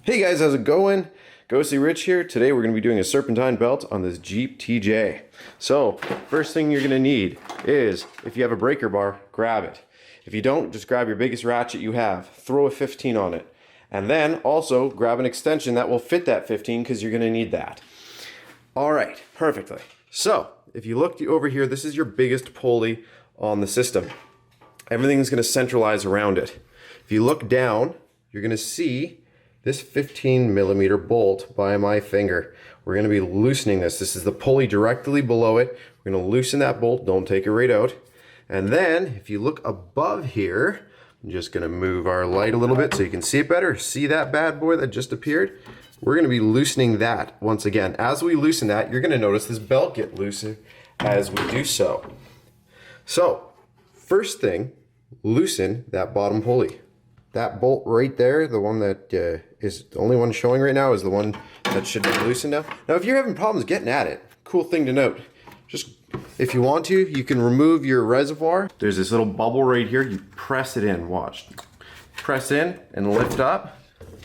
Hey guys, how's it going? Ghosty Rich here. Today we're going to be doing a Serpentine belt on this Jeep TJ. So, first thing you're going to need is, if you have a breaker bar, grab it. If you don't, just grab your biggest ratchet you have. Throw a 15 on it. And then also grab an extension that will fit that 15 because you're going to need that. Alright, perfectly. So, if you look over here, this is your biggest pulley on the system. Everything's going to centralize around it. If you look down, you're going to see this 15 millimeter bolt by my finger. We're going to be loosening this. This is the pulley directly below it. We're going to loosen that bolt. Don't take it right out. And then if you look above here, I'm just going to move our light a little bit so you can see it better. See that bad boy that just appeared? We're going to be loosening that once again. As we loosen that, you're going to notice this belt get looser as we do so. So, first thing, loosen that bottom pulley. That bolt right there, the one that is the only one showing right now, is the one that should be loosened now. Now, if you're having problems getting at it, cool thing to note, just if you want to, you can remove your reservoir. There's this little bubble right here. You press it in, watch. Press in and lift up.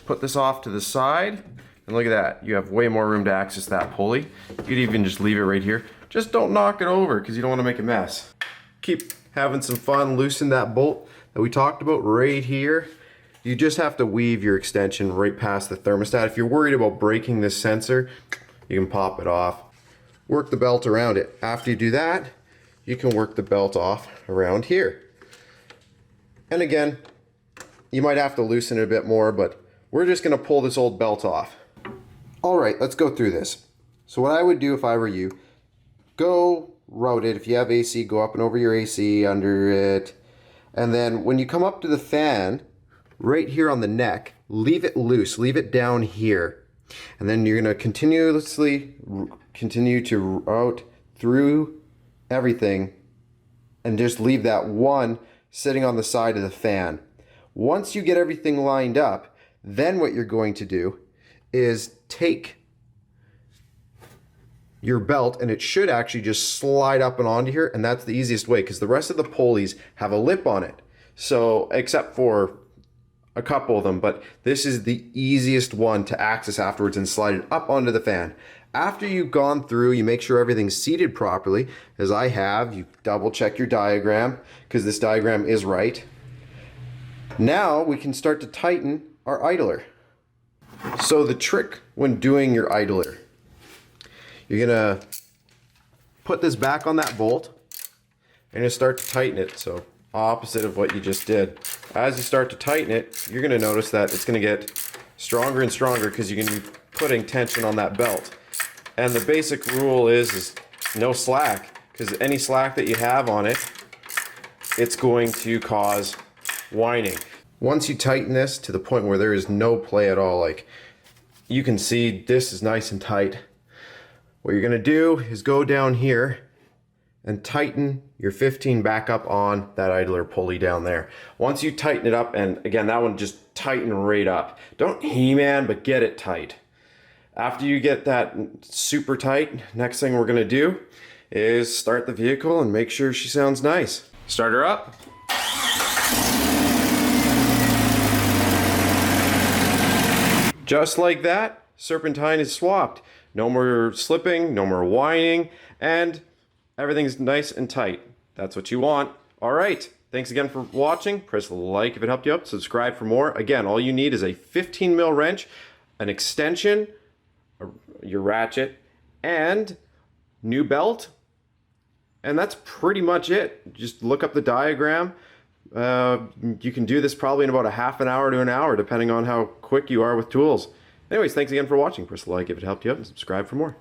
Put this off to the side, and look at that. You have way more room to access that pulley. You could even just leave it right here. Just don't knock it over because you don't want to make a mess. Keep having some fun, loosen that bolt that we talked about right here. You just have to weave your extension right past the thermostat. If you're worried about breaking this sensor, you can pop it off. Work the belt around it. After you do that, you can work the belt off around here. And again, you might have to loosen it a bit more, but we're just going to pull this old belt off. All right, let's go through this. So what I would do if I were you, go route it. If you have AC, go up and over your AC, under it. And then when you come up to the fan, right here on the neck, leave it loose, leave it down here. And then you're going to continue to route through everything and just leave that one sitting on the side of the fan. Once you get everything lined up, then what you're going to do is take your belt, and it should actually just slide up and onto here, and that's the easiest way because the rest of the pulleys have a lip on it. So, except for a couple of them, but this is the easiest one to access afterwards and slide it up onto the fan. After you've gone through, you make sure everything's seated properly, as I have. You double check your diagram because this diagram is right. Now we can start to tighten our idler. So the trick when doing your idler, you're gonna put this back on that bolt and you start to tighten it. So opposite of what you just did. As you start to tighten it, you're gonna notice that it's gonna get stronger and stronger because you're gonna be putting tension on that belt. And the basic rule is no slack, because any slack that you have on it, it's going to cause whining. Once you tighten this to the point where there is no play at all, like you can see this is nice and tight, what you're gonna do is go down here and tighten your 15 back up on that idler pulley down there. Once you tighten it up, and again, that one just tighten right up. Don't He-Man, but get it tight. After you get that super tight, next thing we're gonna do is start the vehicle and make sure she sounds nice. Start her up. Just like that, Serpentine is swapped. No more slipping, no more whining, and everything's nice and tight. That's what you want. All right. Thanks again for watching. Press like if it helped you out. Subscribe for more. Again, all you need is a 15 mil wrench, an extension, your ratchet, and new belt. And that's pretty much it. Just look up the diagram. You can do this probably in about a half an hour to an hour, depending on how quick you are with tools. Anyways, thanks again for watching. Press like if it helped you out and subscribe for more.